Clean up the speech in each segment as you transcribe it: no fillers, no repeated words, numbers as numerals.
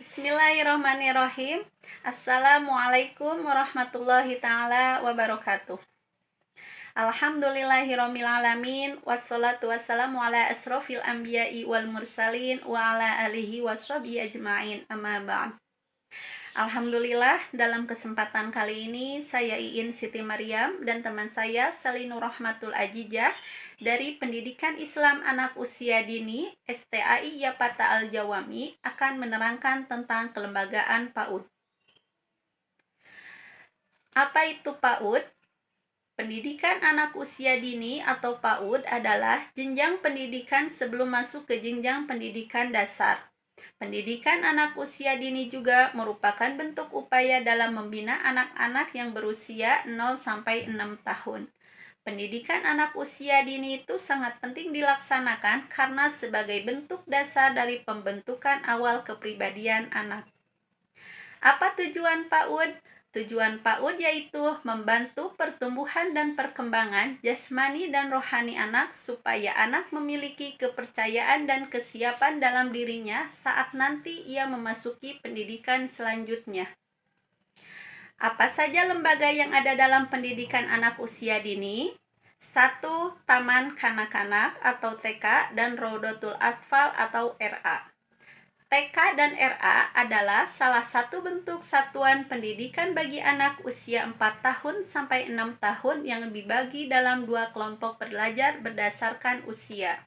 Bismillahirrahmanirrahim. Assalamualaikum warahmatullahi ta'ala wabarakatuh. Alhamdulillahirrahmanirrahim. Wassalatu wassalamu ala asrofil anbiya'i wal mursalin wa ala alihi wasrobihi ajma'in, amma ba'd. Alhamdulillah, dalam kesempatan kali ini saya Iin Siti Maryam dan teman saya Salinur Rahmatul Ajijah dari Pendidikan Islam Anak Usia Dini STAI Yapata Al-Jawami akan menerangkan tentang kelembagaan PAUD. Apa itu PAUD? Pendidikan anak usia dini atau PAUD adalah jenjang pendidikan sebelum masuk ke jenjang pendidikan dasar. Pendidikan anak usia dini juga merupakan bentuk upaya dalam membina anak-anak yang berusia 0 sampai 6 tahun. Pendidikan anak usia dini itu sangat penting dilaksanakan karena sebagai bentuk dasar dari pembentukan awal kepribadian anak. Apa tujuan PAUD? Tujuan PAUD yaitu membantu pertumbuhan dan perkembangan jasmani dan rohani anak supaya anak memiliki kepercayaan dan kesiapan dalam dirinya saat nanti ia memasuki pendidikan selanjutnya. Apa saja lembaga yang ada dalam pendidikan anak usia dini? 1. Taman Kanak-kanak atau TK dan Raudatul Atfal atau RA. TK dan RA adalah salah satu bentuk satuan pendidikan bagi anak usia 4 tahun sampai 6 tahun yang dibagi dalam 2 kelompok belajar berdasarkan usia,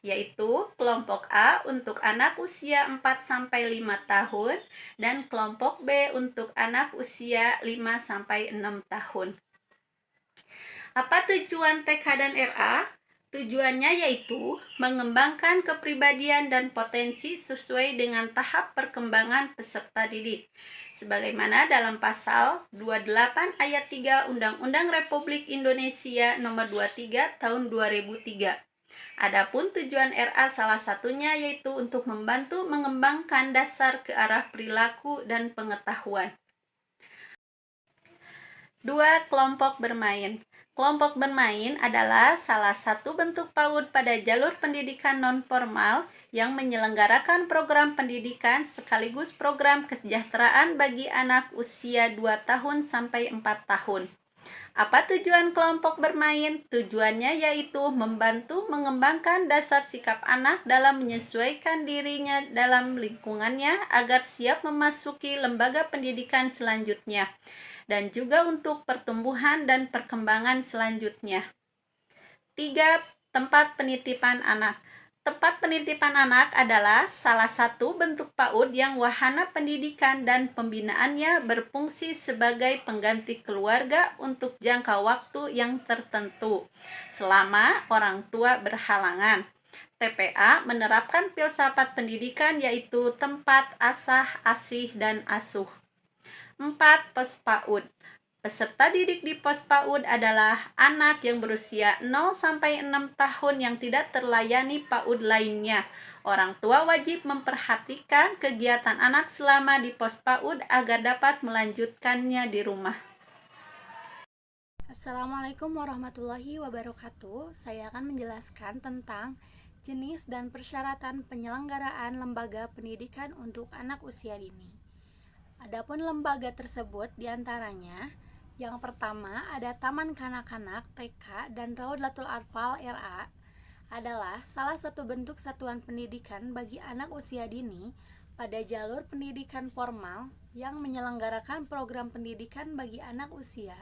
yaitu kelompok A untuk anak usia 4 sampai 5 tahun dan kelompok B untuk anak usia 5 sampai 6 tahun. Apa tujuan TK dan RA? Tujuannya yaitu mengembangkan kepribadian dan potensi sesuai dengan tahap perkembangan peserta didik. Sebagaimana dalam pasal 28 ayat 3 Undang-Undang Republik Indonesia Nomor 23 Tahun 2003. Adapun tujuan RA salah satunya yaitu untuk membantu mengembangkan dasar ke arah perilaku dan pengetahuan. 2. Kelompok bermain. Kelompok bermain adalah salah satu bentuk PAUD pada jalur pendidikan non-formal yang menyelenggarakan program pendidikan sekaligus program kesejahteraan bagi anak usia 2 tahun sampai 4 tahun. Apa tujuan kelompok bermain? Tujuannya yaitu membantu mengembangkan dasar sikap anak dalam menyesuaikan dirinya dalam lingkungannya agar siap memasuki lembaga pendidikan selanjutnya, dan juga untuk pertumbuhan dan perkembangan selanjutnya. 3. Tempat penitipan anak. Tempat penitipan anak adalah salah satu bentuk PAUD yang wahana pendidikan dan pembinaannya berfungsi sebagai pengganti keluarga untuk jangka waktu yang tertentu, selama orang tua berhalangan. TPA menerapkan filsafat pendidikan yaitu tempat asah, asih, dan asuh. 4. Pos PAUD. Peserta didik di pos PAUD adalah anak yang berusia 0 sampai 6 tahun yang tidak terlayani PAUD lainnya. Orang tua wajib memperhatikan kegiatan anak selama di pos PAUD agar dapat melanjutkannya di rumah. Assalamualaikum warahmatullahi wabarakatuh. Saya akan menjelaskan tentang jenis dan persyaratan penyelenggaraan lembaga pendidikan untuk anak usia dini. Adapun lembaga tersebut diantaranya, yang pertama ada Taman Kanak-kanak TK dan Raudatul Atfal RA adalah salah satu bentuk satuan pendidikan bagi anak usia dini pada jalur pendidikan formal yang menyelenggarakan program pendidikan bagi anak usia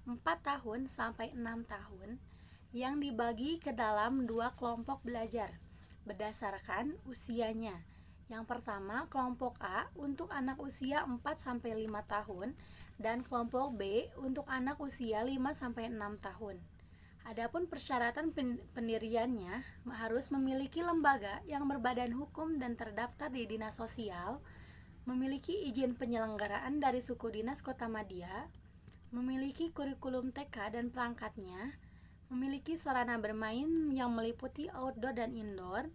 4 tahun sampai 6 tahun yang dibagi ke dalam 2 kelompok belajar berdasarkan usianya. Yang pertama, kelompok A untuk anak usia 4 sampai 5 tahun dan kelompok B untuk anak usia 5 sampai 6 tahun. Adapun persyaratan pendiriannya harus memiliki lembaga yang berbadan hukum dan terdaftar di Dinas Sosial, memiliki izin penyelenggaraan dari Suku Dinas Kota Madia, memiliki kurikulum TK dan perangkatnya, memiliki sarana bermain yang meliputi outdoor dan indoor,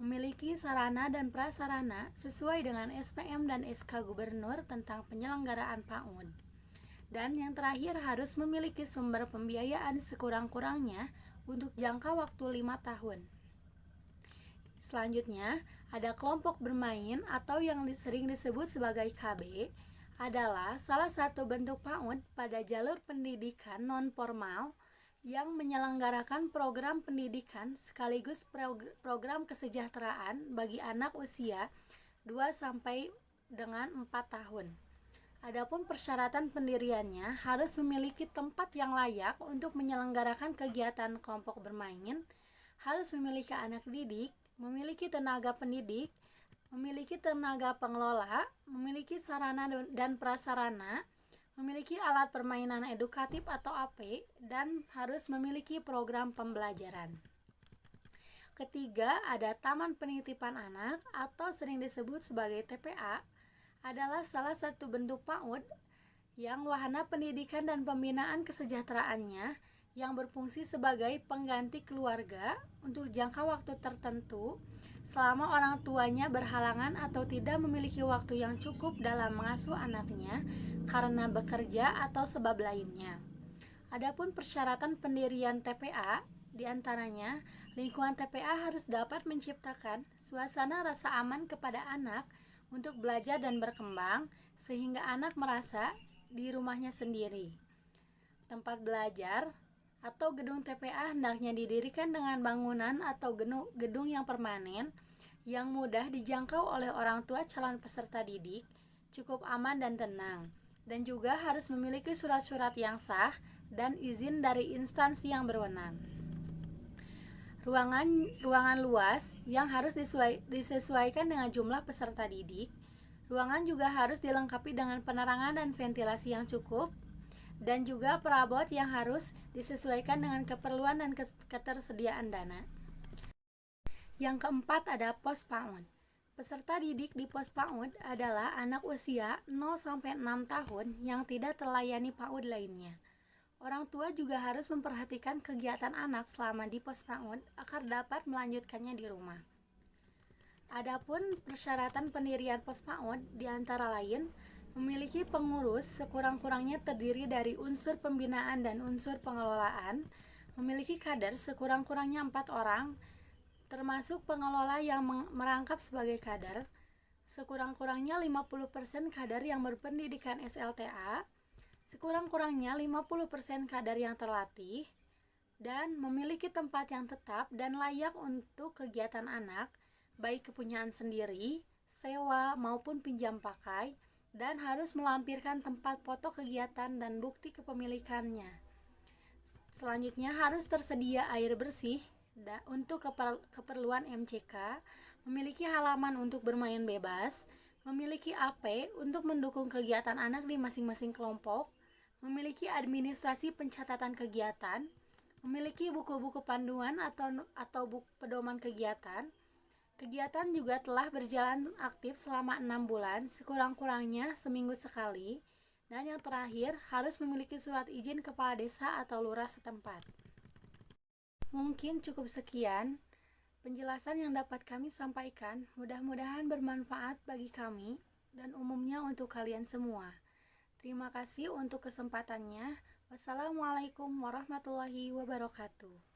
memiliki sarana dan prasarana sesuai dengan SPM dan SK Gubernur tentang penyelenggaraan PAUD. Dan yang terakhir harus memiliki sumber pembiayaan sekurang-kurangnya untuk jangka waktu 5 tahun. Selanjutnya, ada kelompok bermain atau yang sering disebut sebagai KB adalah salah satu bentuk PAUD pada jalur pendidikan non-formal yang menyelenggarakan program pendidikan sekaligus program kesejahteraan bagi anak usia 2 sampai dengan 4 tahun. Adapun persyaratan pendiriannya harus memiliki tempat yang layak untuk menyelenggarakan kegiatan kelompok bermain, harus memiliki anak didik, memiliki tenaga pendidik, memiliki tenaga pengelola, memiliki sarana dan prasarana, memiliki alat permainan edukatif atau AP, dan harus memiliki program pembelajaran. Ketiga, ada Taman Penitipan Anak atau sering disebut sebagai TPA, adalah salah satu bentuk PAUD yang wahana pendidikan dan pembinaan kesejahteraannya yang berfungsi sebagai pengganti keluarga untuk jangka waktu tertentu selama orang tuanya berhalangan atau tidak memiliki waktu yang cukup dalam mengasuh anaknya karena bekerja atau sebab lainnya. Adapun persyaratan pendirian TPA, diantaranya lingkungan TPA harus dapat menciptakan suasana rasa aman kepada anak untuk belajar dan berkembang sehingga anak merasa di rumahnya sendiri. Tempat belajar atau gedung TPA hendaknya didirikan dengan bangunan atau gedung yang permanen yang mudah dijangkau oleh orang tua calon peserta didik, cukup aman dan tenang, dan juga harus memiliki surat-surat yang sah dan izin dari instansi yang berwenang. Ruangan luas yang harus disesuaikan dengan jumlah peserta didik. Ruangan juga harus dilengkapi dengan penerangan dan ventilasi yang cukup, dan juga perabot yang harus disesuaikan dengan keperluan dan ketersediaan dana. Yang keempat ada pos PAUD. Peserta didik di pos PAUD adalah anak usia 0-6 tahun yang tidak terlayani PAUD lainnya. Orang tua juga harus memperhatikan kegiatan anak selama di pos PAUD agar dapat melanjutkannya di rumah. Adapun persyaratan pendirian pos PAUD diantara lain memiliki pengurus sekurang-kurangnya terdiri dari unsur pembinaan dan unsur pengelolaan, memiliki kader sekurang-kurangnya 4 orang, termasuk pengelola yang merangkap sebagai kader, sekurang-kurangnya 50% kader yang berpendidikan SLTA, sekurang-kurangnya 50% kader yang terlatih, dan memiliki tempat yang tetap dan layak untuk kegiatan anak, baik kepunyaan sendiri, sewa maupun pinjam pakai, dan harus melampirkan tempat foto kegiatan dan bukti kepemilikannya. Selanjutnya harus tersedia air bersih untuk keperluan MCK, memiliki halaman untuk bermain bebas, memiliki AP untuk mendukung kegiatan anak di masing-masing kelompok, memiliki administrasi pencatatan kegiatan, memiliki buku-buku panduan atau buku pedoman kegiatan. Kegiatan juga telah berjalan aktif selama 6 bulan, sekurang-kurangnya seminggu sekali, dan yang terakhir harus memiliki surat izin kepala desa atau lurah setempat. Mungkin cukup sekian penjelasan yang dapat kami sampaikan, mudah-mudahan bermanfaat bagi kami dan umumnya untuk kalian semua. Terima kasih untuk kesempatannya. Wassalamualaikum warahmatullahi wabarakatuh.